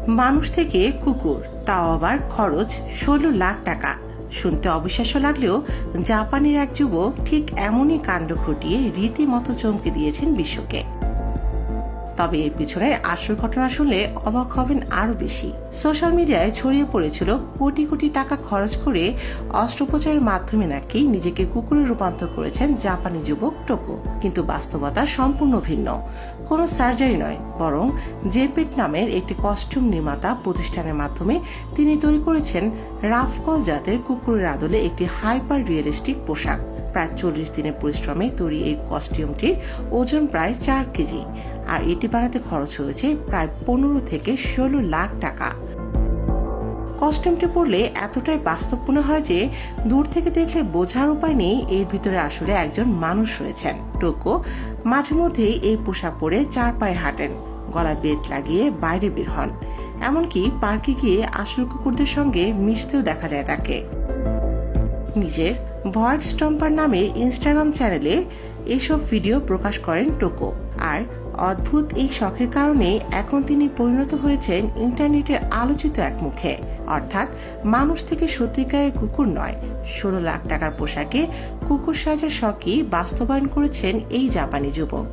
মানুষ থেকে কুকুর, তাও আবার খরচ 16 লাখ টাকা। শুনতে অবিশ্বাস্য লাগলেও জাপানের এক যুবক ঠিক এমনই কাণ্ড ঘটিয়ে রীতিমতো চমকে দিয়েছেন বিশ্বকে। তবে এর পিছনের আসল ঘটনা শুনলে অবাক হবেন আরো বেশি। সোশ্যাল মিডিয়ায় ছড়িয়ে পড়েছিল কোটি কোটি টাকা খরচ করে অস্ত্রোপচারের মাধ্যমে নাকি নিজেকে কুকুরে রূপান্তর করেছেন জাপানি যুবক টোকো। কিন্তু বাস্তবতা সম্পূর্ণ ভিন্ন। কোনো সার্জারি নয়, বরং জেপেট নামের একটি কস্টিউম নির্মাতা প্রতিষ্ঠানের মাধ্যমে তিনি তৈরি করেছেন রাফকল জাতের কুকুরের আদলে একটি হাইপার রিয়েলিস্টিক পোশাক। প্রায় 40 দিনের পরিশ্রমে তৈরি এই কস্টিউমটির ওজন প্রায় 4 কেজি, আর এটি বানাতে খরচ হয়েছে প্রায় 15 থেকে 16 লাখ টাকা। কস্টিউমটি পরলে এতটাই বাস্তব মনে হয় যে দূর থেকে দেখলে বোঝার উপায় নেই এর ভিতরে আসলে একজন মানুষ রয়েছেন। টোকো মাঝে মধ্যেই এই পোশাক পরে 4 পায়ে হাঁটেন, গলায় বেল্ট লাগিয়ে বাইরে বের হন, এমনকি পার্কে গিয়ে আসল কুকুরদের সঙ্গে মিশতেও দেখা যায় তাকে। নিজের ভয়েড স্টম্পার নামে ইনস্টাগ্রাম চ্যানেলে এসব ভিডিও প্রকাশ করেন টোকো। আর অদ্ভুত এই শখের কারণে এখন তিনি পরিণত হয়েছেন ইন্টারনেটের আলোচিত এক মুখে। অর্থাৎ মানুষ থেকে সত্যিকারের কুকুর নয়, 16 লাখ টাকার পোশাকে কুকুর সাজার শখই বাস্তবায়ন করেছেন এই জাপানি যুবক।